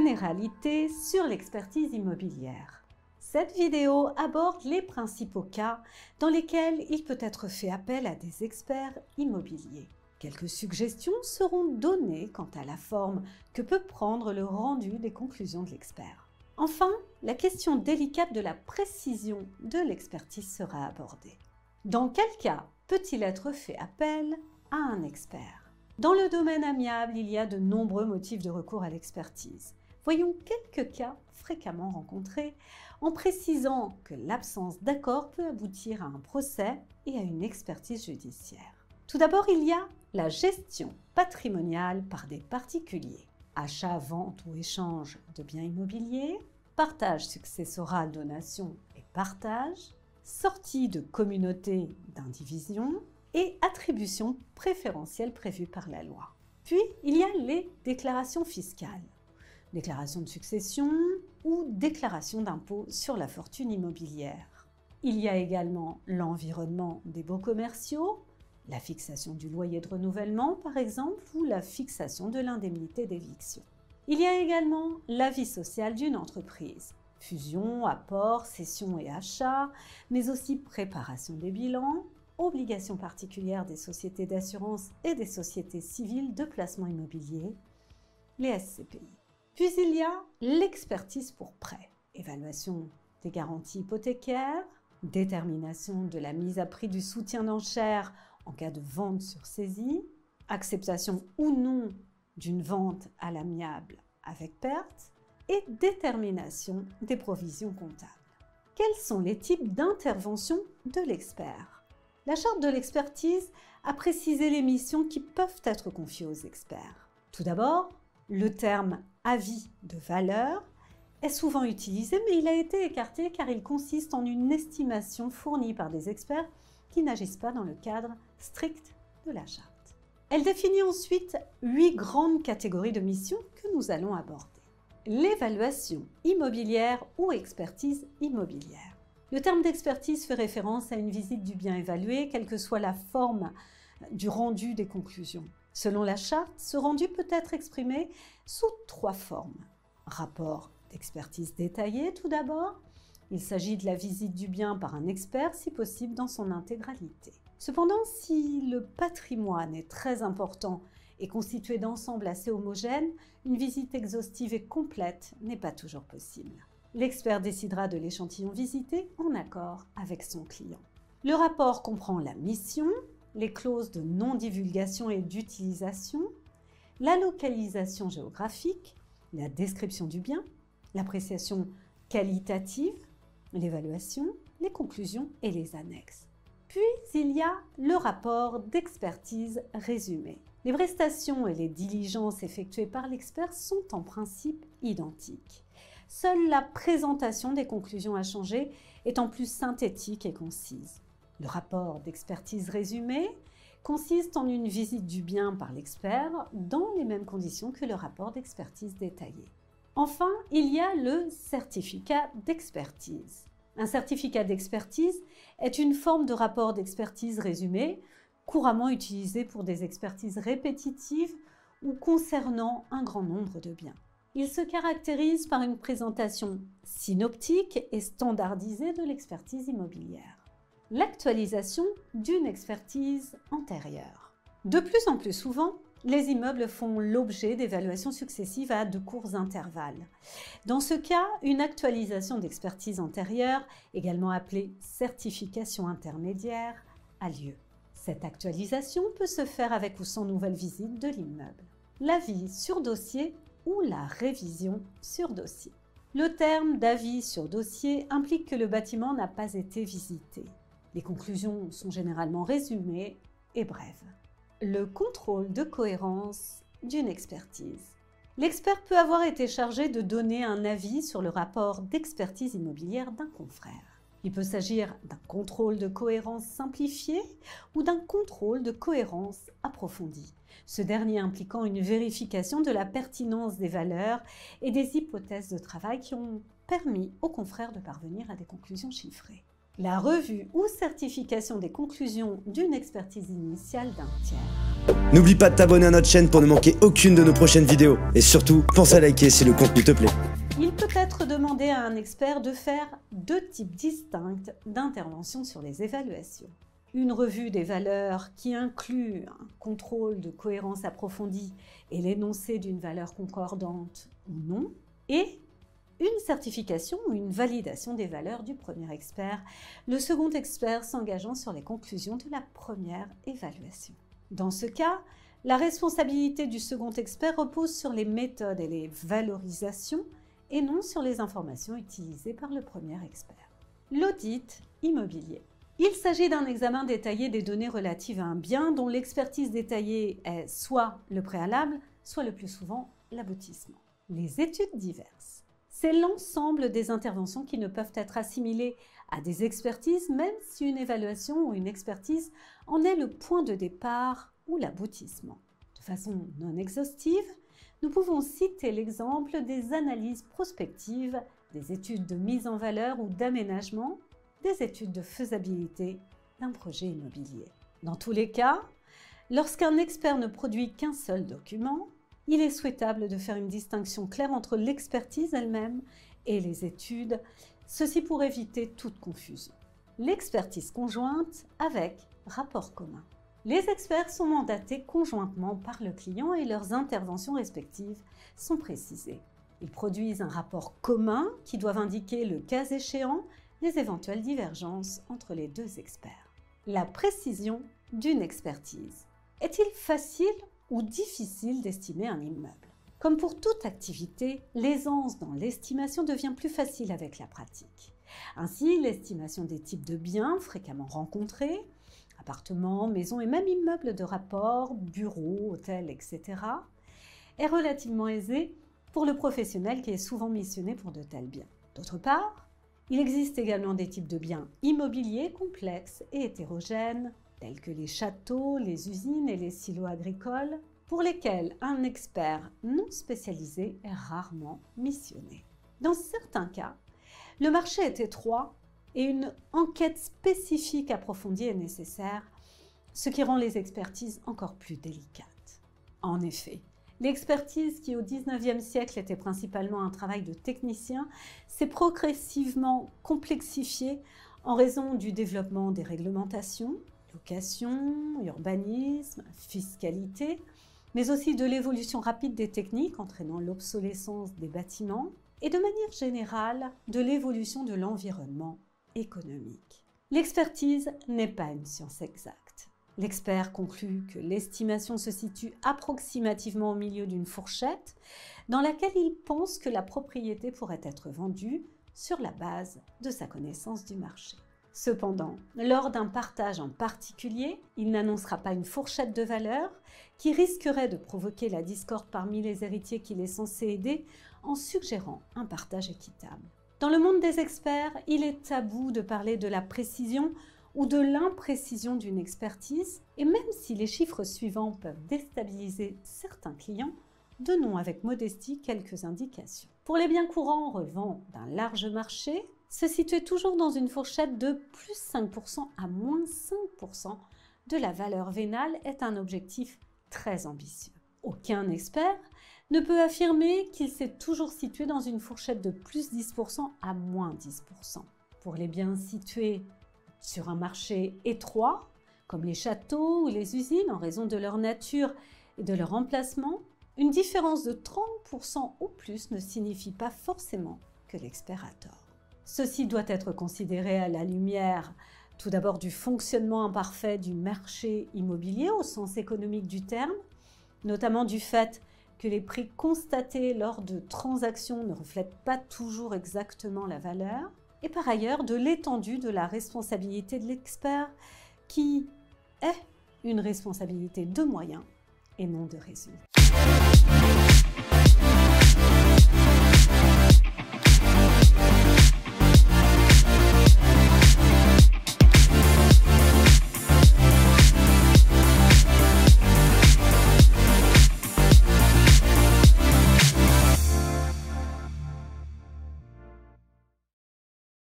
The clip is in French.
généralités sur l'expertise immobilière. Cette vidéo aborde les principaux cas dans lesquels il peut être fait appel à des experts immobiliers. Quelques suggestions seront données quant à la forme que peut prendre le rendu des conclusions de l'expert. Enfin, la question délicate de la précision de l'expertise sera abordée. Dans quel cas peut-il être fait appel à un expert ? Dans le domaine amiable, il y a de nombreux motifs de recours à l'expertise. Voyons quelques cas fréquemment rencontrés en précisant que l'absence d'accord peut aboutir à un procès et à une expertise judiciaire. Tout d'abord, il y a la gestion patrimoniale par des particuliers. Achat, vente ou échange de biens immobiliers, partage successoral, donation et partage, sortie de communauté d'indivision et attribution préférentielle prévue par la loi. Puis, il y a les déclarations fiscales, déclaration de succession ou déclaration d'impôt sur la fortune immobilière. Il y a également l'environnement des baux commerciaux, la fixation du loyer de renouvellement par exemple ou la fixation de l'indemnité d'éviction. Il y a également la vie sociale d'une entreprise, fusion, apport, cession et achat, mais aussi préparation des bilans, obligations particulières des sociétés d'assurance et des sociétés civiles de placement immobilier, les SCPI. Puis il y a l'expertise pour prêt, évaluation des garanties hypothécaires, détermination de la mise à prix du soutien d'enchères en cas de vente sur saisie, acceptation ou non d'une vente à l'amiable avec perte et détermination des provisions comptables. Quels sont les types d'intervention de l'expert ? La charte de l'expertise a précisé les missions qui peuvent être confiées aux experts. Tout d'abord, le terme « avis de valeur » est souvent utilisé, mais il a été écarté car il consiste en une estimation fournie par des experts qui n'agissent pas dans le cadre strict de la charte. Elle définit ensuite 8 grandes catégories de missions que nous allons aborder. L'évaluation immobilière ou expertise immobilière. Le terme d'expertise fait référence à une visite du bien évalué, quelle que soit la forme du rendu des conclusions. Selon la charte, ce rendu peut être exprimé sous 3 formes. Rapport d'expertise détaillé tout d'abord. Il s'agit de la visite du bien par un expert, si possible dans son intégralité. Cependant, si le patrimoine est très important et constitué d'ensembles assez homogènes, une visite exhaustive et complète n'est pas toujours possible. L'expert décidera de l'échantillon visité en accord avec son client. Le rapport comprend la mission, les clauses de non-divulgation et d'utilisation, la localisation géographique, la description du bien, l'appréciation qualitative, l'évaluation, les conclusions et les annexes. Puis, il y a le rapport d'expertise résumé. Les prestations et les diligences effectuées par l'expert sont en principe identiques. Seule la présentation des conclusions à changer est en plus synthétique et concise. Le rapport d'expertise résumé consiste en une visite du bien par l'expert dans les mêmes conditions que le rapport d'expertise détaillé. Enfin, il y a le certificat d'expertise. Un certificat d'expertise est une forme de rapport d'expertise résumé couramment utilisé pour des expertises répétitives ou concernant un grand nombre de biens. Il se caractérise par une présentation synoptique et standardisée de l'expertise immobilière. L'actualisation d'une expertise antérieure. De plus en plus souvent, les immeubles font l'objet d'évaluations successives à de courts intervalles. Dans ce cas, une actualisation d'expertise antérieure, également appelée certification intermédiaire, a lieu. Cette actualisation peut se faire avec ou sans nouvelle visite de l'immeuble. L'avis sur dossier ou la révision sur dossier. Le terme d'avis sur dossier implique que le bâtiment n'a pas été visité. Les conclusions sont généralement résumées et brèves. Le contrôle de cohérence d'une expertise. L'expert peut avoir été chargé de donner un avis sur le rapport d'expertise immobilière d'un confrère. Il peut s'agir d'un contrôle de cohérence simplifié ou d'un contrôle de cohérence approfondi, ce dernier impliquant une vérification de la pertinence des valeurs et des hypothèses de travail qui ont permis aux confrères de parvenir à des conclusions chiffrées. La revue ou certification des conclusions d'une expertise initiale d'un tiers. N'oublie pas de t'abonner à notre chaîne pour ne manquer aucune de nos prochaines vidéos. Et surtout, pense à liker si le contenu te plaît. Il peut être demandé à un expert de faire deux types distincts d'intervention sur les évaluations. Une revue des valeurs qui inclut un contrôle de cohérence approfondie et l'énoncé d'une valeur concordante ou non, et une certification ou une validation des valeurs du premier expert, le second expert s'engageant sur les conclusions de la première évaluation. Dans ce cas, la responsabilité du second expert repose sur les méthodes et les valorisations et non sur les informations utilisées par le premier expert. L'audit immobilier. Il s'agit d'un examen détaillé des données relatives à un bien dont l'expertise détaillée est soit le préalable, soit le plus souvent l'aboutissement. Les études diverses. C'est l'ensemble des interventions qui ne peuvent être assimilées à des expertises, même si une évaluation ou une expertise en est le point de départ ou l'aboutissement. De façon non exhaustive, nous pouvons citer l'exemple des analyses prospectives, des études de mise en valeur ou d'aménagement, des études de faisabilité d'un projet immobilier. Dans tous les cas, lorsqu'un expert ne produit qu'un seul document, il est souhaitable de faire une distinction claire entre l'expertise elle-même et les études, ceci pour éviter toute confusion. L'expertise conjointe avec rapport commun. Les experts sont mandatés conjointement par le client et leurs interventions respectives sont précisées. Ils produisent un rapport commun qui doit indiquer, le cas échéant, les éventuelles divergences entre les deux experts. La précision d'une expertise. Est-il facile ou difficile d'estimer un immeuble? Comme pour toute activité, l'aisance dans l'estimation devient plus facile avec la pratique. Ainsi, l'estimation des types de biens fréquemment rencontrés, appartements, maisons et même immeubles de rapport, bureaux, hôtels, etc., est relativement aisée pour le professionnel qui est souvent missionné pour de tels biens. D'autre part, il existe également des types de biens immobiliers complexes et hétérogènes, tels que les châteaux, les usines et les silos agricoles, pour lesquels un expert non spécialisé est rarement missionné. Dans certains cas, le marché est étroit et une enquête spécifique approfondie est nécessaire, ce qui rend les expertises encore plus délicates. En effet, l'expertise qui au XIXe siècle était principalement un travail de technicien s'est progressivement complexifiée en raison du développement des réglementations, location, urbanisme, fiscalité, mais aussi de l'évolution rapide des techniques entraînant l'obsolescence des bâtiments et de manière générale de l'évolution de l'environnement économique. L'expertise n'est pas une science exacte. L'expert conclut que l'estimation se situe approximativement au milieu d'une fourchette dans laquelle il pense que la propriété pourrait être vendue sur la base de sa connaissance du marché. Cependant, lors d'un partage en particulier, il n'annoncera pas une fourchette de valeur qui risquerait de provoquer la discorde parmi les héritiers qu'il est censé aider en suggérant un partage équitable. Dans le monde des experts, il est tabou de parler de la précision ou de l'imprécision d'une expertise, et même si les chiffres suivants peuvent déstabiliser certains clients, donnons avec modestie quelques indications. Pour les biens courants relevant d'un large marché, se situer toujours dans une fourchette de plus 5% à moins 5% de la valeur vénale est un objectif très ambitieux. Aucun expert ne peut affirmer qu'il s'est toujours situé dans une fourchette de plus 10% à moins 10%. Pour les biens situés sur un marché étroit, comme les châteaux ou les usines en raison de leur nature et de leur emplacement, une différence de 30% ou plus ne signifie pas forcément que l'expert a tort. Ceci doit être considéré à la lumière tout d'abord du fonctionnement imparfait du marché immobilier au sens économique du terme, notamment du fait que les prix constatés lors de transactions ne reflètent pas toujours exactement la valeur, et par ailleurs de l'étendue de la responsabilité de l'expert qui est une responsabilité de moyens et non de résultats.